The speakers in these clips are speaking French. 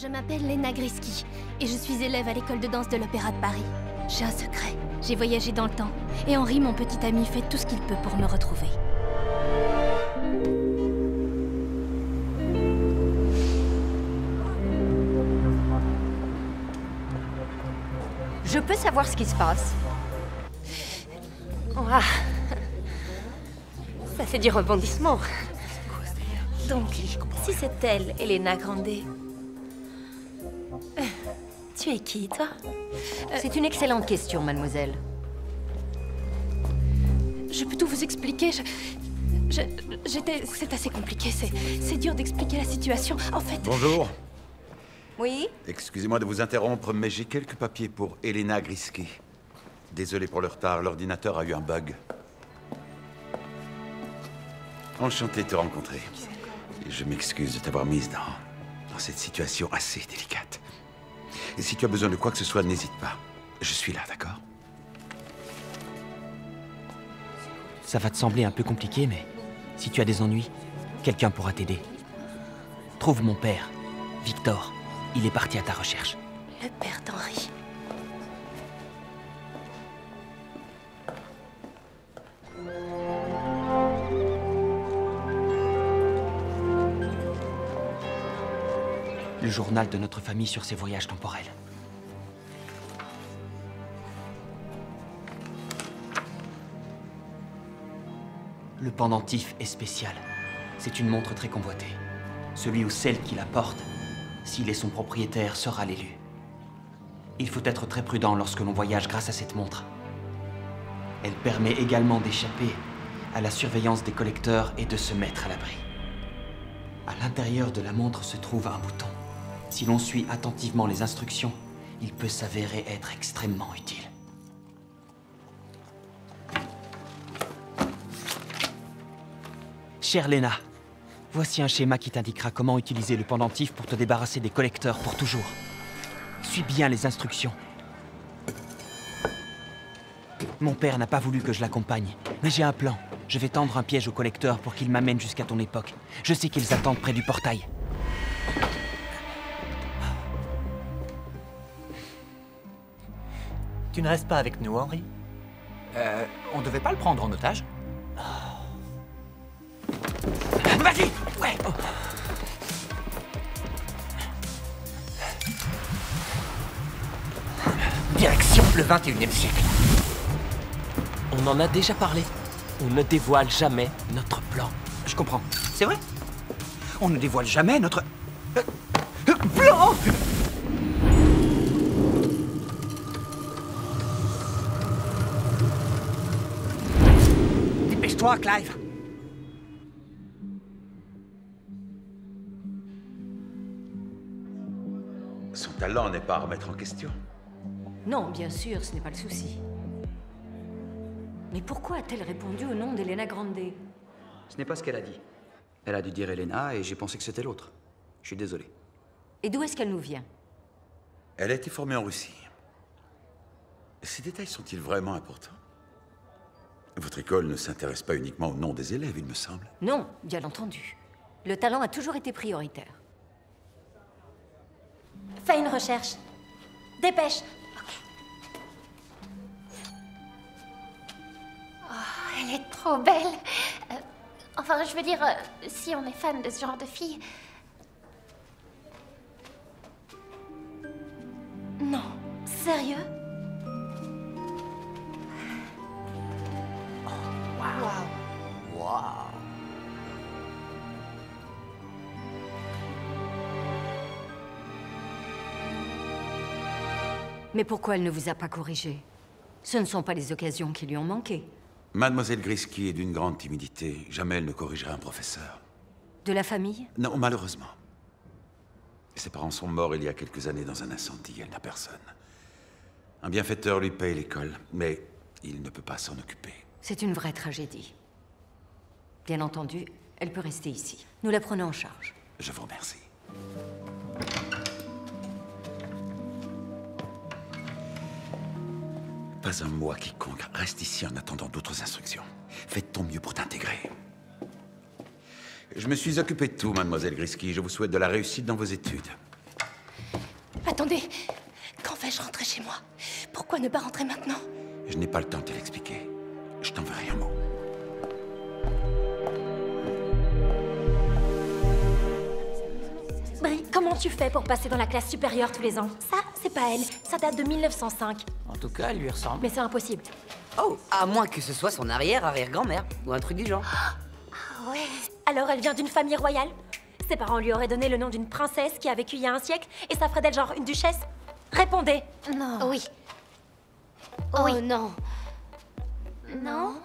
Je m'appelle Lena Grisky et je suis élève à l'école de danse de l'Opéra de Paris. J'ai un secret. J'ai voyagé dans le temps et Henri, mon petit ami, fait tout ce qu'il peut pour me retrouver. Je peux savoir ce qui se passe? Ah. Ça fait du rebondissement. Donc, si c'est elle, Elena Grande, tu es qui, toi? C'est une excellente question, mademoiselle. Je peux tout vous expliquer. C'est assez compliqué. C'est dur d'expliquer la situation. En fait... Bonjour. Oui? Excusez-moi de vous interrompre, mais j'ai quelques papiers pour Elena Grisky. Désolé pour le retard, l'ordinateur a eu un bug. Enchanté de te rencontrer. Et je m'excuse de t'avoir mise dans cette situation assez délicate. Et si tu as besoin de quoi que ce soit, n'hésite pas. Je suis là, d'accord? Ça va te sembler un peu compliqué, mais si tu as des ennuis, quelqu'un pourra t'aider. Trouve mon père, Victor. Il est parti à ta recherche. Le père d'Henri. Le journal de notre famille sur ses voyages temporels. Le pendentif est spécial. C'est une montre très convoitée. Celui ou celle qui la porte, s'il est son propriétaire, sera l'élu. Il faut être très prudent lorsque l'on voyage grâce à cette montre. Elle permet également d'échapper à la surveillance des collecteurs et de se mettre à l'abri. À l'intérieur de la montre se trouve un bouton. Si l'on suit attentivement les instructions, il peut s'avérer être extrêmement utile. Chère Lena, voici un schéma qui t'indiquera comment utiliser le pendentif pour te débarrasser des collecteurs pour toujours. Suis bien les instructions. Mon père n'a pas voulu que je l'accompagne, mais j'ai un plan. Je vais tendre un piège aux collecteurs pour qu'ils m'amènent jusqu'à ton époque. Je sais qu'ils attendent près du portail. Tu ne restes pas avec nous, Henri? On devait pas le prendre en otage? Vas-y! Ouais! Direction le 21e siècle. On en a déjà parlé. On ne dévoile jamais notre plan. Je comprends. C'est vrai? On ne dévoile jamais notre... plan! Dépêche-toi, Clive! Son talent n'est pas à remettre en question. Non, bien sûr, ce n'est pas le souci. Mais pourquoi a-t-elle répondu au nom d'Elena Grande? Ce n'est pas ce qu'elle a dit. Elle a dû dire Elena et j'ai pensé que c'était l'autre. Je suis désolé. Et d'où est-ce qu'elle nous vient? Elle a été formée en Russie. Ces détails sont-ils vraiment importants? Votre école ne s'intéresse pas uniquement au nom des élèves, il me semble. Non, bien entendu. Le talent a toujours été prioritaire. Fais une recherche. Dépêche. Oh, elle est trop belle. Enfin, je veux dire, si on est fan de ce genre de fille... Non, sérieux? Mais pourquoi elle ne vous a pas corrigé? Ce ne sont pas les occasions qui lui ont manqué. Mademoiselle Grisky est d'une grande timidité. Jamais elle ne corrigerait un professeur. De la famille? Non, malheureusement. Ses parents sont morts il y a quelques années dans un incendie. Elle n'a personne. Un bienfaiteur lui paye l'école, mais il ne peut pas s'en occuper. C'est une vraie tragédie. Bien entendu, elle peut rester ici. Nous la prenons en charge. Je vous remercie. Pas un mot à quiconque. Reste ici en attendant d'autres instructions. Fais de ton mieux pour t'intégrer. Je me suis occupé de tout, mademoiselle Grisky. Je vous souhaite de la réussite dans vos études. attendez. Quand vais-je rentrer chez moi? Pourquoi ne pas rentrer maintenant? Je n'ai pas le temps de te l'expliquer. Je t'enverrai un mot. Brie, comment tu fais pour passer dans la classe supérieure tous les ans? Ça, c'est pas elle. Ça date de 1905. En tout cas, elle lui ressemble. Mais c'est impossible. Oh, à moins que ce soit son arrière-arrière-grand-mère, ou un truc du genre. Ouais. Alors elle vient d'une famille royale? Ses parents lui auraient donné le nom d'une princesse qui a vécu il y a un siècle, et ça ferait d'elle genre une duchesse? Répondez. Non. Oui. Oh Oui. non. Non?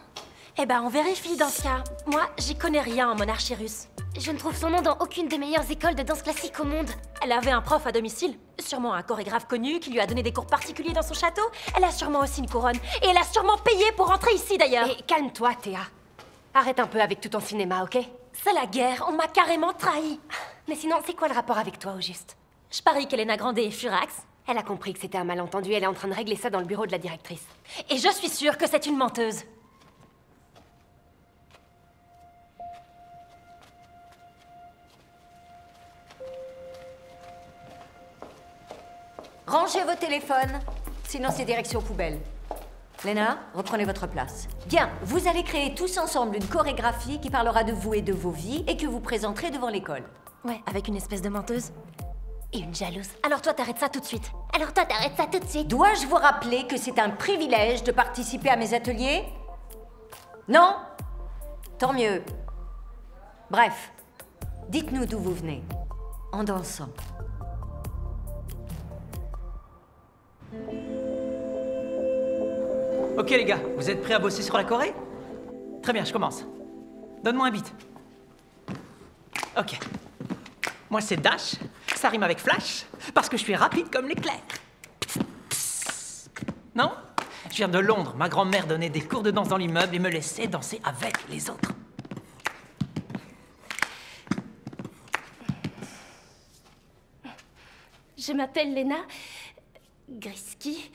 Eh ben, on vérifie dans ce cas. Moi, j'y connais rien en monarchie russe. Je ne trouve son nom dans aucune des meilleures écoles de danse classique au monde. Elle avait un prof à domicile, sûrement un chorégraphe connu qui lui a donné des cours particuliers dans son château. Elle a sûrement aussi une couronne, et elle a sûrement payé pour rentrer ici d'ailleurs. Et calme-toi, Théa. Arrête un peu avec tout ton cinéma, ok? C'est la guerre, on m'a carrément trahi. Mais sinon, c'est quoi le rapport avec toi, au juste? Je parie qu'Elena Grande est furax, Elle a compris que c'était un malentendu, elle est en train de régler ça dans le bureau de la directrice. et je suis sûre que c'est une menteuse. Rangez vos téléphones, sinon c'est direction poubelle. Léna, reprenez votre place. Bien, vous allez créer tous ensemble une chorégraphie qui parlera de vous et de vos vies et que vous présenterez devant l'école. Ouais, avec une espèce de menteuse. Et une jalouse. Alors toi, t'arrêtes ça tout de suite. Alors toi, t'arrêtes ça tout de suite. Dois-je vous rappeler que c'est un privilège de participer à mes ateliers? Non? Tant mieux. Bref, dites-nous d'où vous venez, en dansant. Ok les gars, vous êtes prêts à bosser sur la Corée? Très bien, je commence. Donne-moi un beat. Ok. Moi c'est Dash, ça rime avec Flash, parce que je suis rapide comme l'éclair. Non? Je viens de Londres, ma grand-mère donnait des cours de danse dans l'immeuble et me laissait danser avec les autres. Je m'appelle Lena Grisky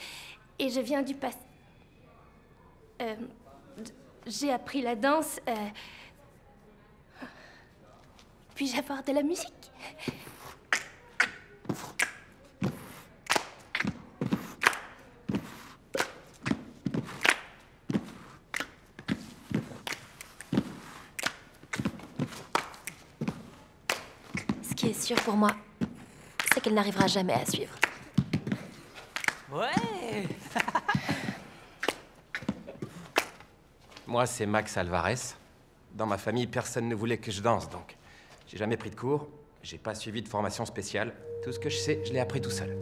et je viens du passé. J'ai appris la danse. Puis-je avoir de la musique? Ce qui est sûr pour moi, c'est qu'elle n'arrivera jamais à suivre. Ouais. Moi, c'est Max Alvarez. Dans ma famille, personne ne voulait que je danse, donc j'ai jamais pris de cours, j'ai pas suivi de formation spéciale. Tout ce que je sais, je l'ai appris tout seul.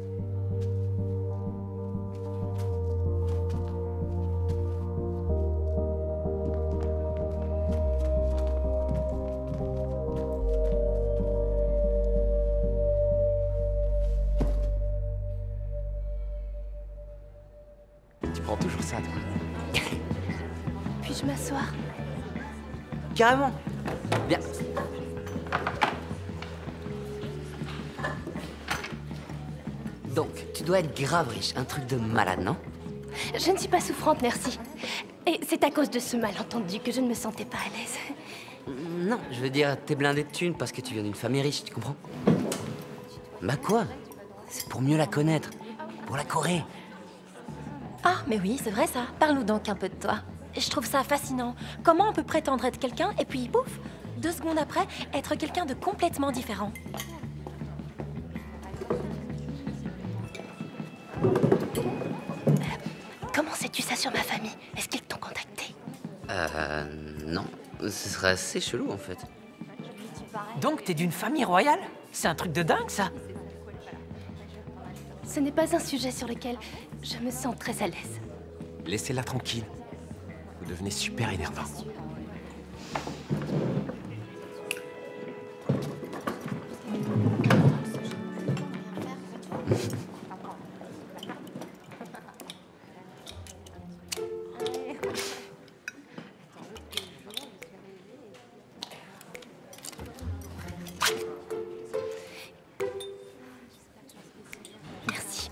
Tu prends toujours ça, toi? Puis-je m'asseoir? Carrément. Bien. Donc, tu dois être grave riche, un truc de malade, non? Je ne suis pas souffrante, merci. Et c'est à cause de ce malentendu que je ne me sentais pas à l'aise. Non, je veux dire, t'es blindé de thunes parce que tu viens d'une famille riche, tu comprends? Bah quoi? C'est pour mieux la connaître. Pour la Corée. Ah, mais oui, c'est vrai ça. Parle-nous donc un peu de toi. Je trouve ça fascinant. Comment on peut prétendre être quelqu'un et puis, pouf, 2 secondes après, être quelqu'un de complètement différent? Comment sais-tu ça sur ma famille? Est-ce qu'ils t'ont contacté? Non. Ce serait assez chelou, en fait. Donc t'es d'une famille royale? C'est un truc de dingue, ça. Ce n'est pas un sujet sur lequel je me sens très à l'aise. Laissez-la tranquille. Vous devenez super énervant. Merci.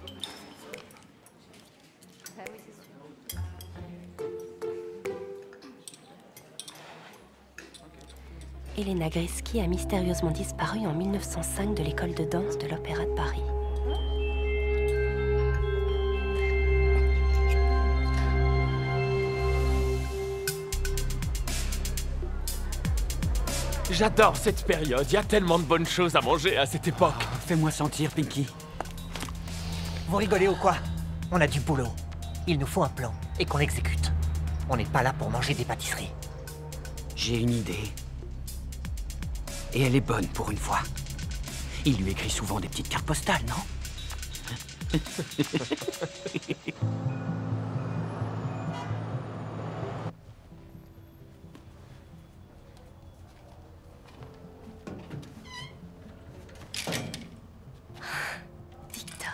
Elena Grisky a mystérieusement disparu en 1905 de l'école de danse de l'Opéra de Paris. J'adore cette période, il y a tellement de bonnes choses à manger à cette époque. Fais-moi sentir, Pinky. Vous rigolez ou quoi? On a du boulot. Il nous faut un plan, et qu'on l'exécute. On n'est pas là pour manger des pâtisseries. J'ai une idée. Et elle est bonne pour une fois. Il lui écrit souvent des petites cartes postales, non? Victor.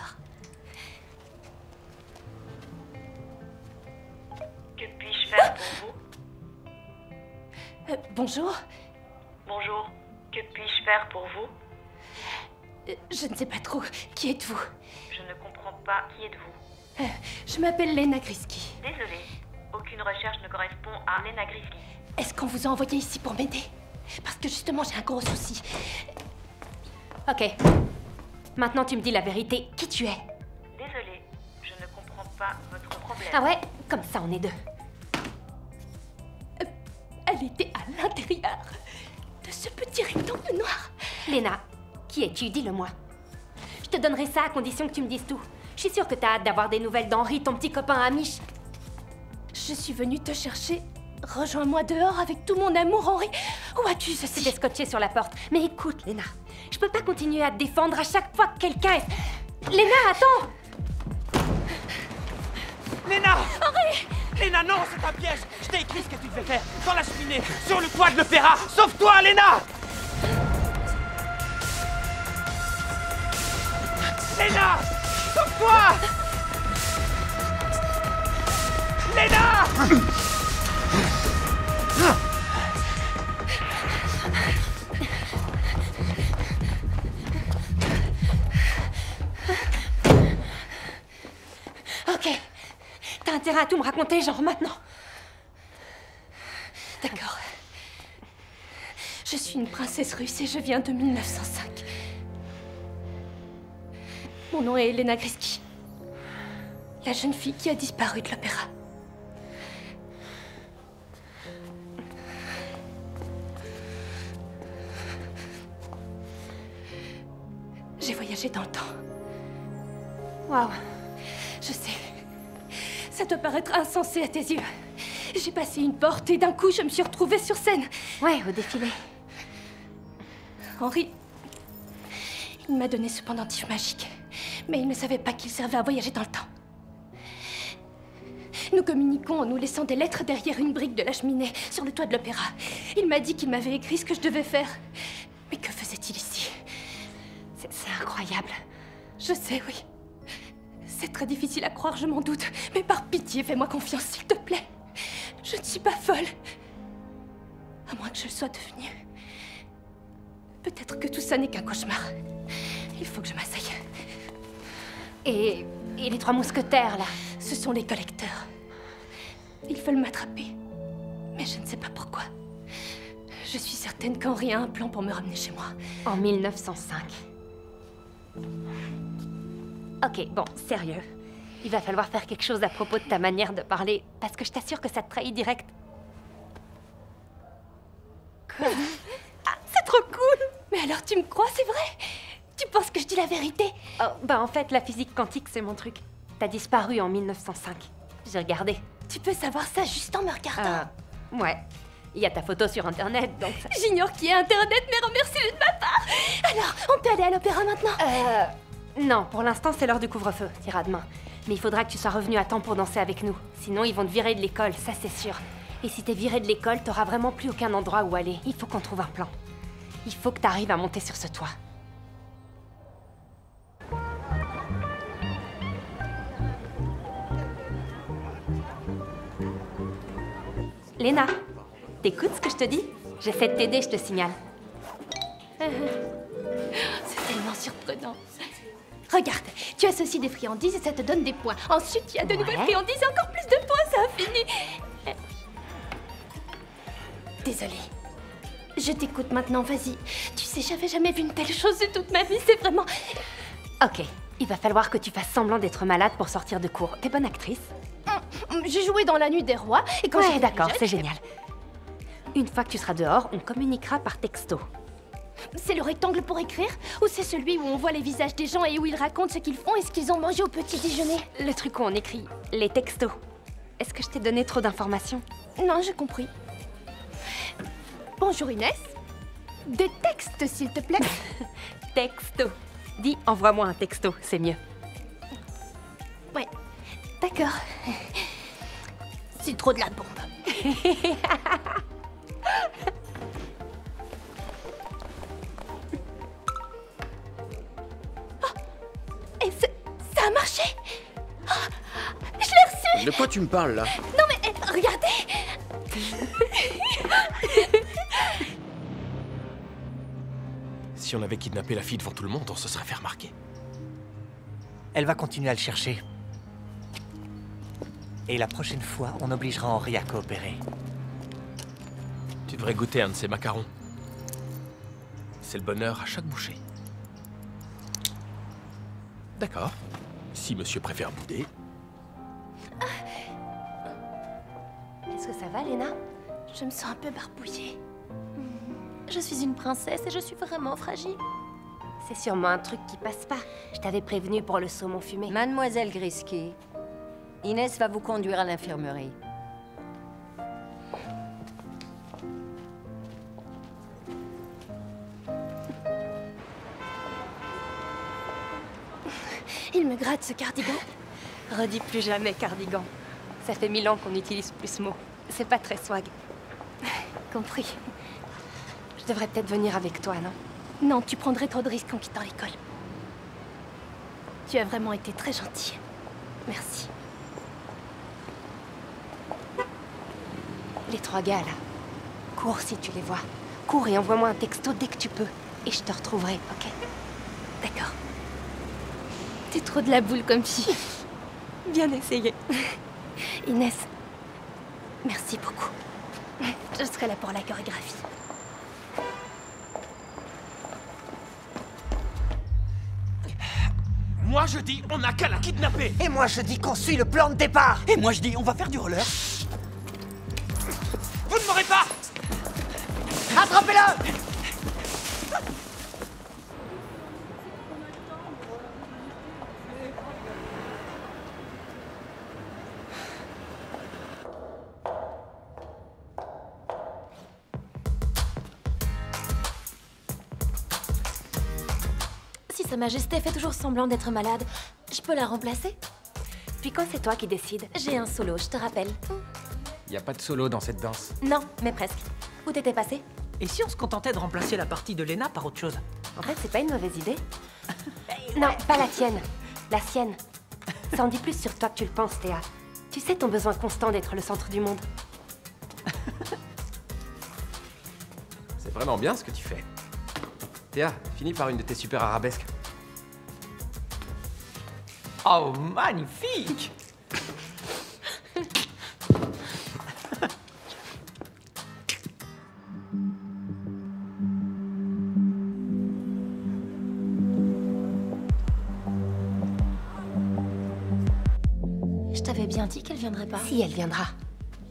Que puis-je faire pour vous? Bonjour. Bonjour. Que puis-je faire pour vous? Je ne sais pas trop. Qui êtes-vous? Je ne comprends pas. Qui êtes-vous? Je m'appelle Lena Grisky. Désolée. Aucune recherche ne correspond à Lena Grisky. Est-ce qu'on vous a envoyé ici pour m'aider? Parce que justement, j'ai un gros souci. Ok. Maintenant, tu me dis la vérité. Qui tu es? Désolée. Je ne comprends pas votre problème. Ah ouais? Comme ça, on est deux. Elle était à l'intérieur de ce petit rectangle noir. Lena, qui es-tu? Dis-le-moi. Je te donnerai ça à condition que tu me dises tout. Je suis sûre que t'as hâte d'avoir des nouvelles d'Henri, ton petit copain Amish. Je suis venue te chercher. Rejoins-moi dehors avec tout mon amour, Henri. Où as-tu ceci? C'était scotché sur la porte. Mais écoute, Lena, je peux pas continuer à te défendre à chaque fois que quelqu'un est... Lena, attends! Léna! Henri! Léna, non, c'est un piège! Je t'ai écrit ce que tu devais faire, dans la cheminée, sur le toit de l'opéra! Sauve-toi, Léna! Léna! Sauve-toi! Léna! Ok. T'as intérêt à tout me raconter, genre maintenant. D'accord. Je suis une princesse russe et je viens de 1905. Mon nom est Lena Grisky. La jeune fille qui a disparu de l'opéra. J'ai voyagé dans le temps. Waouh. Je sais. Ça doit paraître insensé à tes yeux. J'ai passé une porte et d'un coup, je me suis retrouvée sur scène. Ouais, au défilé. Henri, il m'a donné ce pendentif magique. Mais il ne savait pas qu'il servait à voyager dans le temps. Nous communiquons en nous laissant des lettres derrière une brique de la cheminée, sur le toit de l'opéra. Il m'a dit qu'il m'avait écrit ce que je devais faire. Mais que faisait-il ici? C'est incroyable. Je sais, oui. C'est très difficile à croire, je m'en doute. Mais par pitié, fais-moi confiance, s'il te plaît. Je ne suis pas folle. À moins que je le sois devenue. Peut-être que tout ça n'est qu'un cauchemar. Il faut que je m'asseye. Et les trois mousquetaires, là? Ce sont les collecteurs. Ils veulent m'attraper. Mais je ne sais pas pourquoi. Je suis certaine qu'Henri a un plan pour me ramener chez moi. En 1905. Ok, bon, sérieux. Il va falloir faire quelque chose à propos de ta manière de parler, parce que je t'assure que ça te trahit direct. Quoi? Ah, c'est trop cool! Mais alors tu me crois, c'est vrai? Tu penses que je dis la vérité? Oh, bah en fait, la physique quantique, c'est mon truc. T'as disparu en 1905. J'ai regardé. Tu peux savoir ça juste en me regardant? Ouais. Il y a ta photo sur Internet, donc ça... J'ignore qui est Internet, mais remercie-le de ma part! Alors, on peut aller à l'opéra maintenant? Non, pour l'instant, c'est l'heure du couvre-feu. T'iras demain. Mais il faudra que tu sois revenu à temps pour danser avec nous. Sinon, ils vont te virer de l'école, ça c'est sûr. Et si t'es viré de l'école, t'auras vraiment plus aucun endroit où aller. Il faut qu'on trouve un plan. Il faut que t'arrives à monter sur ce toit. Lena, t'écoutes ce que je te dis? J'essaie de t'aider, je te signale. C'est tellement surprenant. Regarde, tu associes des friandises et ça te donne des points. Ensuite, il y a de nouvelles friandises et encore plus de points, ça a fini. Désolée. Je t'écoute maintenant, vas-y. Tu sais, j'avais jamais vu une telle chose de toute ma vie, c'est vraiment... Ok, il va falloir que tu fasses semblant d'être malade pour sortir de cours. T'es bonne actrice? J'ai joué dans La Nuit des Rois et quand ouais, j'étais d'accord, jeune, c'est génial. Une fois que tu seras dehors, on communiquera par texto. C'est le rectangle pour écrire? Ou c'est celui où on voit les visages des gens et où ils racontent ce qu'ils font et ce qu'ils ont mangé au petit déjeuner? Le truc où on écrit les textos. Est-ce que je t'ai donné trop d'informations? Non, j'ai compris. Bonjour Inès. Des textes, s'il te plaît. Texto. Dis, envoie-moi un texto, c'est mieux. Ouais, d'accord. C'est trop de la bombe. Et ça a marché. Oh, je l'ai reçu. De quoi tu me parles, là? Non mais, regardez. Si on avait kidnappé la fille devant tout le monde, on se serait fait remarquer. Elle va continuer à le chercher. Et la prochaine fois, on obligera Henri à coopérer. Tu devrais goûter un de ces macarons. C'est le bonheur à chaque bouchée. D'accord. Si monsieur préfère bouder. Est-ce que ça va, Léna? Je me sens un peu barbouillée. Je suis une princesse et je suis vraiment fragile. C'est sûrement un truc qui passe pas. Je t'avais prévenu pour le saumon fumé. Mademoiselle Grisky, Inès va vous conduire à l'infirmerie. Il me gratte ce cardigan. Redis plus jamais cardigan. Ça fait 1000 ans qu'on utilise plus ce mot. C'est pas très swag. Compris. Je devrais peut-être venir avec toi, non? Non, tu prendrais trop de risques en quittant l'école. Tu as vraiment été très gentil. Merci. Les 3 gars, là. Cours si tu les vois. Cours et envoie-moi un texto dès que tu peux. Et je te retrouverai, ok? D'accord. T'es trop de la boule comme fille. Bien essayé. Inès, merci beaucoup. Je serai là pour la chorégraphie. Moi je dis, on n'a qu'à la kidnapper. Et moi je dis qu'on suit le plan de départ. Et moi je dis, on va faire du roller. Vous ne m'aurez pas. Attrapez-le! Si Sa Majesté fait toujours semblant d'être malade, je peux la remplacer? Puis quand c'est toi qui décides? J'ai un solo, je te rappelle. Y a pas de solo dans cette danse. Non, mais presque. Où t'étais passé? Et si on se contentait de remplacer la partie de Léna par autre chose? En fait, c'est pas une mauvaise idée. Non, pas la tienne. La sienne. Ça en dit plus sur toi que tu le penses, Théa. Tu sais ton besoin constant d'être le centre du monde. C'est vraiment bien ce que tu fais. Théa, finis par une de tes super arabesques. Oh, magnifique! Je t'avais bien dit qu'elle viendrait pas. Si, elle viendra.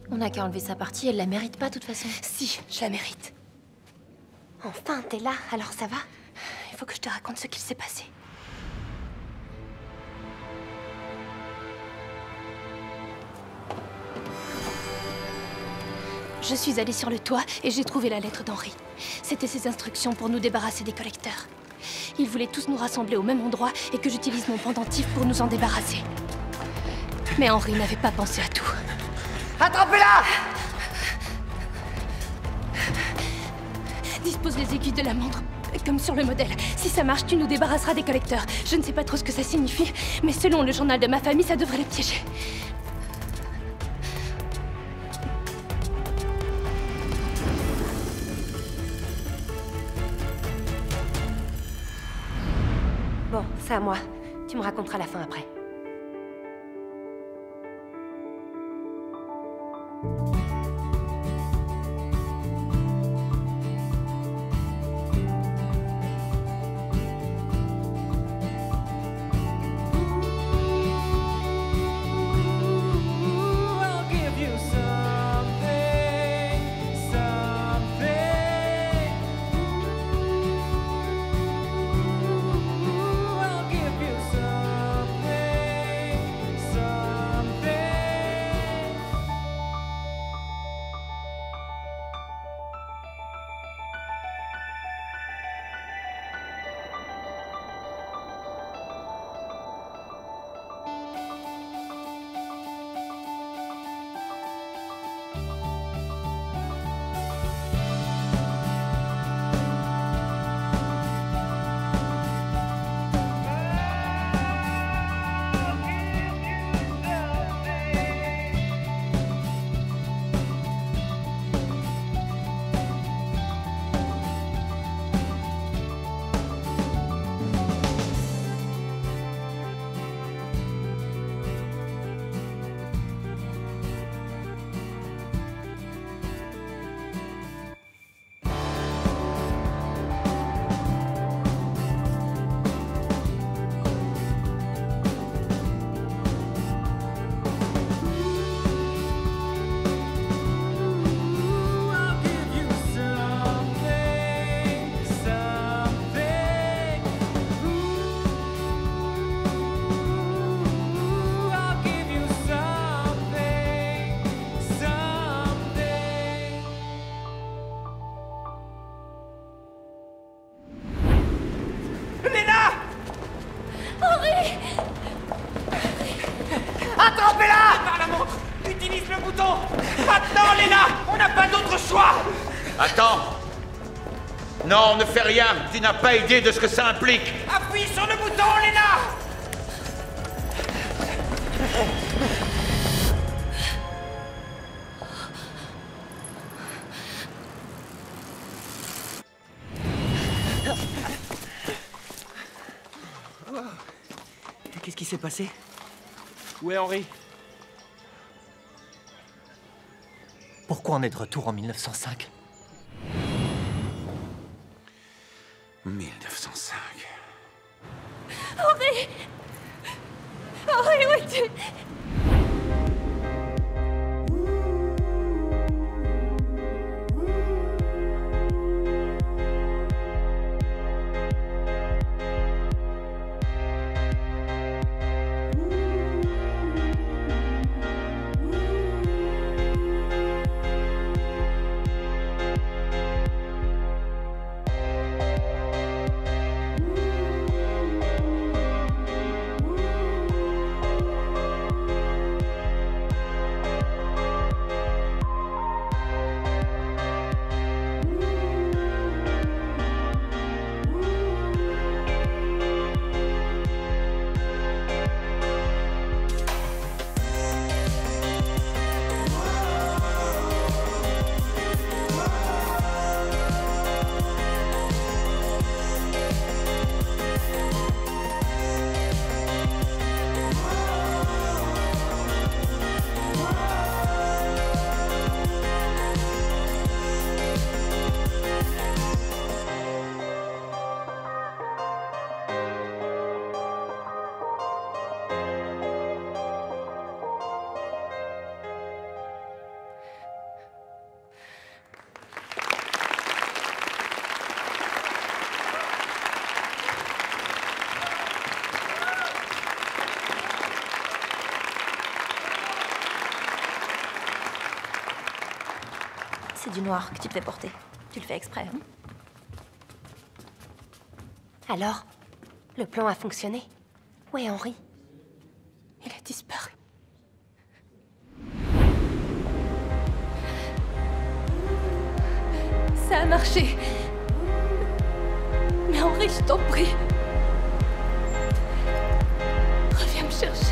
On n'a qu'à enlever sa partie, elle la mérite pas de toute façon. Si, je la mérite. Enfin, t'es là, alors ça va? Il faut que je te raconte ce qu'il s'est passé. Je suis allée sur le toit et j'ai trouvé la lettre d'Henri. C'était ses instructions pour nous débarrasser des collecteurs. Il voulait tous nous rassembler au même endroit et que j'utilise mon pendentif pour nous en débarrasser. Mais Henri n'avait pas pensé à tout. Attrapez-la! Dispose les aiguilles de la montre, comme sur le modèle. Si ça marche, tu nous débarrasseras des collecteurs. Je ne sais pas trop ce que ça signifie, mais selon le journal de ma famille, ça devrait les piéger. Bon, c'est à moi. Tu me raconteras la fin après. I'll give you something, n'a pas d'autre choix! Attends! Non, ne fais rien! Tu n'as pas idée de ce que ça implique! Appuie sur le bouton, Lena! Qu'est-ce qui s'est passé? Où est Henry? Pourquoi on est de retour en 1905? 1905. Henry! Henry, où es-tu? C'est du noir que tu te fais porter. Tu le fais exprès, hein? Alors, le plan a fonctionné. Où est Henry? Il a disparu. Ça a marché. Mais Henry, je t'en prie. Reviens me chercher.